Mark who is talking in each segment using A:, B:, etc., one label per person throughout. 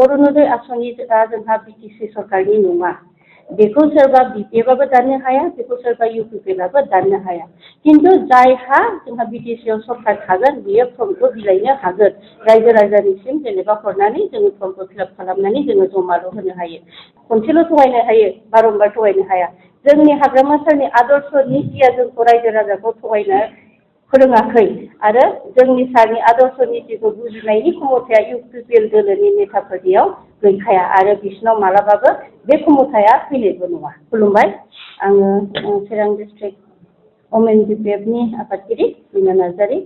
A: अरुणोदय आसनिया जोंहा बिटिसि सरकारनि नङा। बेखौ सोरबा बिपिएफआबो दाननो हाया, बेखौ सोरबा इउपिपिएलआबो दाननो हाया। किन्तु जायहा जोंहा बिटिसिआव सरकार थागोन बियो फर्मखौ बिलाइनो हागोन। रायजो राजानिसिम जेनेबा हरनानै जोङो फर्मखौ फिलाप खालामनानै जोङो जमाल' होनो हायो। खनसेल' थगायनो हायो, बारम्बार थगायनो हाया। जोंनि हाग्रामा सारनि आदर्श नितिया जोंखौ रायजो राजाखौ थगायनो फोरोङाखै आरो जोंनि सारनि आदर्श नितिखौ बुजिनायनि क्षमताया इउपिपिएल दोलोनि नेताफोरनियाव गैखाया आरो बिसिनाव मालाबाबो बे क्षमताया फैनायबो नङा। खुलुमबाय। आङो चिरां डिस्ट्रिक्ट वमेन बिपिएफनि आफादगिरि बिना नार्जारि।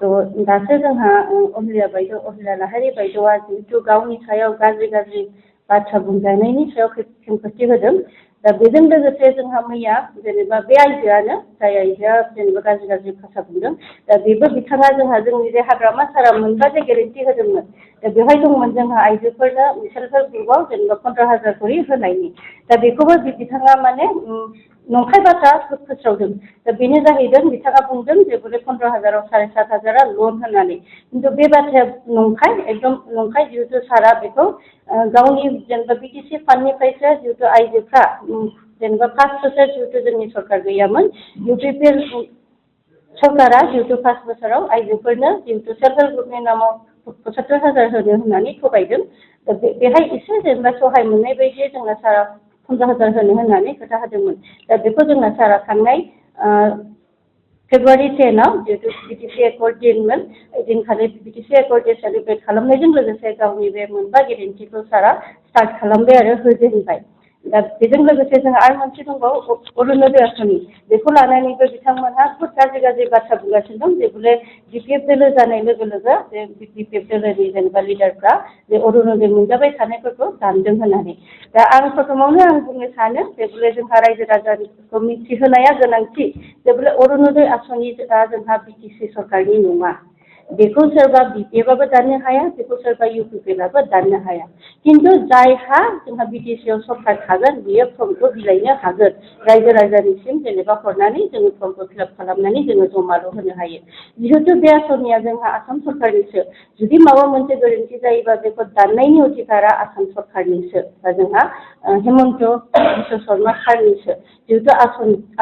A: थ' दासो जोंहा अहिल्या लाहारि बायद'आ जिहेतु गावनि सायाव गाज्रि बाथ्रा बुंजानायनि सायाव खेंफोरथि होदों। दा बेजों लोगोसे जोंहा मैया जेनेबा बे आइजोआनो जाय आइजोआ जेनेबा गाज्रि भाषा बुंदों, दा बेबो बिथाङा जोंनि जे हाग्रामा सारा मोनबा जे गेरेन्टि होदोंमोन, दा बेवहाय दंमोन जोंहा आइजोफोरनो सेल्फ हेल्प ग्रुपआव जेनेबा 15,000 करि होनायनि। दा बेखौबो बिथाङा माने नंखाय बाथ्रा फोस्रावदों। दा बेनो जाहैदों बिथाङा बुंदों जे बे 15,000आव 7,500 लन होननानै। किन्तु बे बाथ्राया नंखाय, एकदम नंखाय। जिहेतु सारा बेखौ गावनि जेनेबा बिटिसि फान्डनिफ्रायसो जिहेतु आइजोफ्रा जेनेबा 5 बोसोर जिहेतु जोंनि सरकार गैयामोन, इउपिपिएल सरकारा जिहेतु 5 बोसोराव आइजोफोरनो जिहेतु सेल्फ हेल्प ग्रुपनि नामाव 75,000 होनो होननानै थगायदों। दा बेहाय एसे जेनेबा सहाय मोननाय बायदि जोंना सारा 15,000 होनो होननानै खोथा होदोंमोन। दा बेखौ जोंना सारा थांनाय फेब्रुवारि 10आव जिहेतु बिटिसि एकर्ड दिनमोन, ओइदिनखालि बिटिसि एकर्ड डे सेलिब्रेट खालामनायजों लोगोसे गावनि बे मोनबा गेरेन्टिखौ सारा स्टार्ट खालामबाय आरो होजेनबाय। दा बेजों लोगोसे जोंहा आरो मोनसे दंबावो अरुणोदय आसनि। बेखौ लानानैबो बिथांमोनहा खुद गाज्रि बाथ्रा बुंगासिनो दं। जे बोले बिपिएफ दोलो जानाय लोगो लोगो बे बिपिएफ दोलोनि जेनेबा लिडारफ्रा बे अरुणोदय मोनजाबाय थानायफोरखौ दानदों होननानै। दा आं प्रथमावनो आं बुंनो सानो जे बोले जोंहा रायजो राजाखौ मिथिहोनाया गोनांथि जे बोले अरुणोदय आसनिया जोंहा बिटिसि सरकारनि नङा। बेखौ सोरबा बिपिएफआबो दाननो हाया, बेखौ सोरबा इउपिपिएलआबो दाननो हाया। किन्तु जायहा जोंहा बिटिसिआव सरकार थागोन बियो फर्मखौ बिलाइनो हागोन। रायजो राजानिसिम जेनेबा हरनानै जोङो फर्मखौ फिलाप खालामनानै जोङो जमाल' होनो हायो। जिहेतु बे आसनिया जोंहा आसाम सरकारनिसो। जुदि माबा मोनसे गोरोन्थि जायोबा बेखौ दाननायनि अधिकारा आसाम सरकारनिसो बा जोंहा हेमन्त बिश्व शर्मा सारनिसो। जिहेतु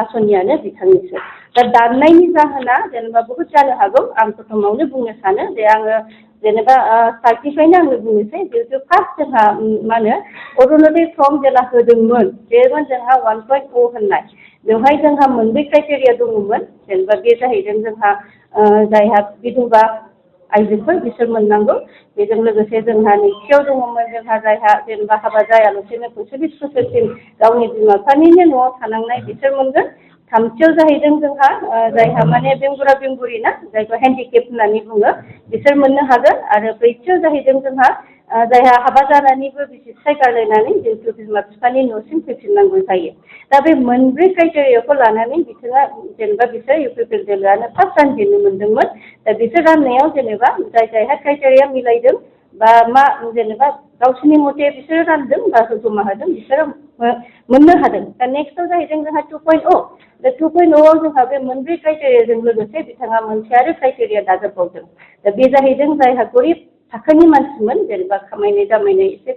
A: आसनियानो बिथांनिसो। दा दाननायनि जाहोना जेनेबा बहुत जानो हागौ। आं प्रथमावनो बुंनो सानो जे आङो जेनेबा स्टार्टनिफ्रायनो आङो बुंनोसै। जिहेतु फार्स्ट जोंहा मा होनो अरुणोदय फर्म जेला होदोंमोन बेमोन जोंहा 1.0 होननाय। बेवहाय जोंहा मोनब्रै क्राइटेरिया दङमोन। जेनेबा बे जाहैदों जोंहा जायहा बिधबा आइजोफोर बिसोर मोननांगौ। बेजों लोगोसे जोंहा नैथियाव दङमोन जोंहा जायहा जेनेबा हाबा जायालासेनो 45 बोसोरसिम गावनि बिमा बिफानिनो न'आव थानांनाय बिसोर मोनगोन। थामथियाव जाहैदों जोंहा जायहा माने बेंगुरा बेंगुरि ना, जायखौ हेन्डिकेप होननानै बुङो, बिसोर मोननो हागोन। आरो ब्रैथियाव जाहैदों जोंहा जायहा हाबा जानानैबो बिसि फिसाय गारलायनानै जिहेतु बिमा बिफानि न'सिम फैफिननांगौ जायो। दा बे मोनब्रै क्राइटेरियाखौ लानानै बिथाङा जेनेबा बिसोर इउपिपिएल दोलोआनो फार्स्ट रानजेननो मोनदोंमोन। दा बिसोर राननायाव जेनेबा जायहा क्राइटेरिया मिलायदों बा मा जेनेबा गावसोरनि मथे बिसोरो रानदों बा जमा होदों बिसोरो मोननो हादों। दा नेक्स्टआव जाहैदों जोंहा 2.0। दा 2.0आव जोंहा बे मोनब्रै क्राइटेरियाजों लोगोसे बिथाङा मोनसे आरो क्राइटेरिया दाजाबबावदों। दा बे जाहैदों जायहा गरिब थाखोनि मानसिमोन, जेनेबा खामायनाय दामायनाय एसे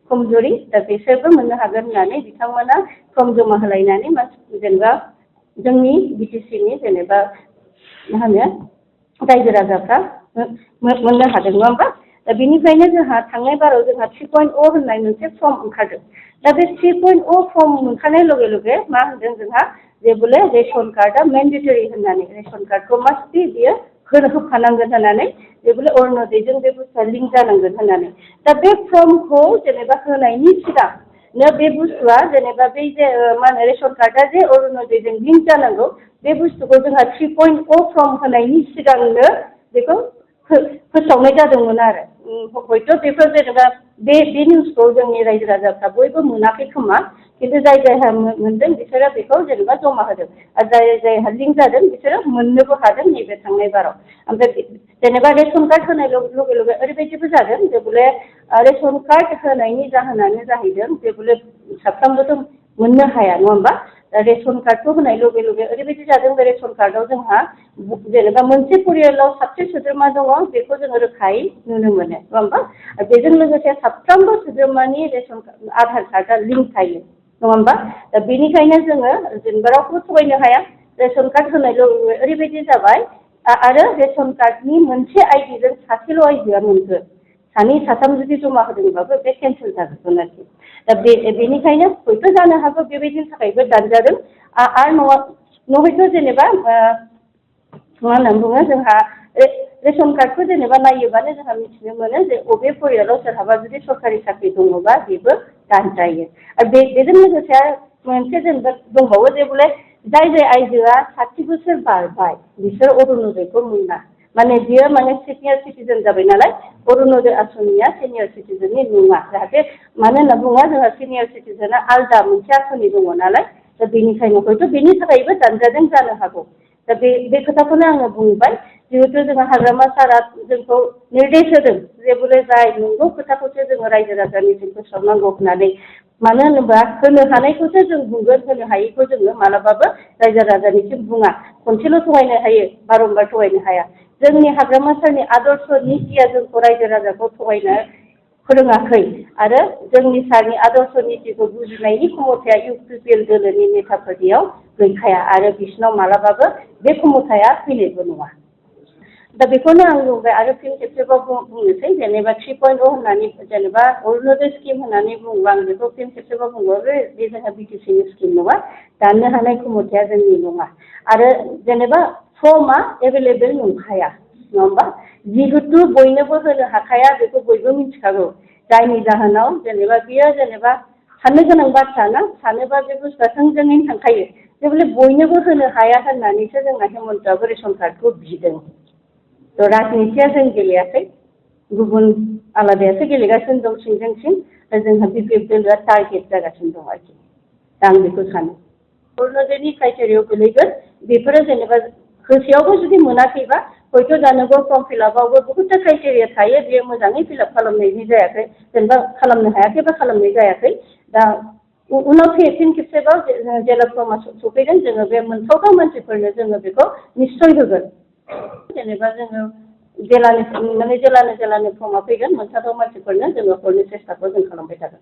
A: खमजुरि, दा बिसोरबो मोननो हागोन होननानै बिथांमोना फर्म जमा होलायनानै जेनेबा जोंनि बिटिसिनि जेनेबा मा होनो रायजो राजाफ्रा मोननो हादों, नङा होमबा? दा बेनिफ्रायनो जोंहा थांनाय बाराव जोंहा 3.0 होननाय मोनसे फर्म ओंखारदों। दा बे 3.0 फर्म मोनखानाय लगे लगे मा होनदों जोंहा जे बोले रेशन कार्डआ मेन्डेटरि होननानै, रेशन कार्डखौ मास्ट बि बियो होफानांगोन होननानै, जे बोले अरुणोदयजों बे बुस्थुआ लिंक जानांगोन होननानै। दा बे फर्मखौ जेनेबा होनायनि सिगांनो बे बुस्थुआ जेनेबा बै जे मा होनो रेशन कार्डआ जे अरुणोदयजों लिंक जानांगौ, बे बुस्थुखौ जोंहा 3.0 फर्म होनायनि सिगांनो बेखौ फोसावनाय जादोंमोन आरो। हयथ' बेफोर जेनेबा बे निउसखौ जोंनि रायजो राजाफ्रा बयबो मोनाखै खोमा, किन्तु जायहा मोनदों बिसोरो बेखौ जेनेबा जमा होदों। आरो जायहा लिंक जादों बिसोरो मोननोबो हादों नैबे थांनाय बाराव। ओमफ्राय जेनेबा रेशन कार्ड होनाय लगे लगे ओरैबायदिबो जादों जे बोले रेशन कार्ड होनायनि जाहोनानो जाहैदों जे बोले साफ्रोमबोथ' मोननो हाया, नङा होमबा? रेशन कार्डखौ होनाय लगे लगे ओरैबायदि जादों बे रेशन कार्डआव जोंहा जेनेबा मोनसे परियालाव साबसे सोद्रोमा दङ बेखौ जोङो रोखायै नुनो मोनो नङा होमबा बेजों लोगोसे साफ्रोमबो सोद्रोमानि रेशन आधार कार्डआ लिंक थायो नङा होमबा दा बेनिखायनो जोङो जेनेबा रावखौबो थगायनो हाया रेशन कार्ड होनाय लगे ओरैबायदि जाबाय आरो रेशन कार्डनि मोनसे आइडिजों सासेल' आइडिया मोनगोन सानै साथाम जुदि जमा होदोंबाबो बे केन्सेल जाजोबगोन आरोखि दा बेनिखायनो हयथ' जानो हागौ बेबायदिनि थाखायबो दानजादों आरो नहयथ' जेनेबा मा होननानै बुङो जोंहा रेशन कार्डखौ जेनेबा नायोबानो जोंहा मिथिनो मोनो जे बबे परियालाव सोरहाबा जुदि सरकारि साख्रि दङबा बेबो दानजायो आरो बेजों लोगोसे मोनसे जेनेबा दंबावो जे बले जाय आइजोआ 60 बोसोर बारबाय बिसोर अरुनदयखौ मोना माने बियो माने सिनियर सिटिजेन जाबाय नालाय अरुनदय आसनिया सिनियर सिटिजेननि नङा जाहाथे मानो होनना बुङोबा जोंहा सिनियर सिटिजेना आलदा मोनसे आसनि दङ नालाय दा बेनिखायनो हयथ' बेनि थाखायबो दानजादों जानो हागौ दा बे खोथाखौनो आङो बुंबाय जिहेतु जोंहा हाग्रामा सारआ जोंखौ निर्देश होदों जे बले जाय नंगौ खोथाखौसो जोङो रायजो राजानिसिम फोसावनांगौ होननानै मानो होनोबा होनो हानायखौसो जों बुंगोन होनो हायैखौ जोङो मालाबाबो रायजो राजानिसिम बुङा खनसेल' थगायनो हायो बारंबार थगायनो हाया जोंनि हाग्रामा सारनि आदर्श नितिया जोंखौ रायजो राजाखौ थगायनो फोरोङाखै आरो जोंनि सारनि आदर्श नितिखौ बुजिनायनि क्षमताया इउपिपिएल दोलोनि नेताफोरनियाव गैखाया आरो बिसिनाव मालाबाबो बे क्षमताया फैनायबो नङा दा बेखौनो आं बुंबाय आरो फिन खेबसेबाव बुंनोसै जेनेबा 3.0 होननानै जेनेबा अरुनदय स्किम होननानै बुङोबा आं बेखौ फिन खेबसेबाव बुंबाय बे जोंहा बिटिसिनि स्किम नङा दाननो हानाय क्षमताया जोंनि नङा आरो जेनेबा फर्मआ एभेलेबेल नंखाया नङा होमबा जिहेतु बयनोबो होनो हाखाया बेखौ बयबो मिथिखागौ जायनि जाहोनाव जेनेबा बियो जेनेबा साननो गोनां बाथ्रा ना सानोबा बे बुस्थुआ थोंजोङैनो थांखायो जे बले बयनोबो होनो हाया होननानैसो जोंना हेमन्तआबो रेशन कार्डखौ बिदों थ' राजनितिया जों गेलेयाखै गुबुन आलादायासो गेलेगासिनो दं सिंजों सिं जोंहा बिपिएफ दोलोआ टारगेट जागासिनो दं आरोखि दा आं बेखौ सानो अरुनदयनि क्राइटेरियायाव गोलैगोन बेफोरो जेनेबा होसेयावबो जुदि मोनाखैबा हयथ' जानोबो फर्म फिलआपआवबो बहुतथा क्राइटेरिया थायो बेयो मोजाङै फिलआप खालामनायनि जायाखै जेनेबा खालामनो हायाखै बा खालामनाय जायाखै दा उनाव फिन खेबसेबाव जेला फर्मआ सफैगोन जोङो बे मोनथावथाव मानसिफोरनो जोङो बेखौ निस्सय होगोन जेनेबा जोङो जेलानो फर्मआ फैगोन मोनथावथाव मानसिफोरनो जोङो हरनो सेस्टाखौ जों खालामबाय थागोन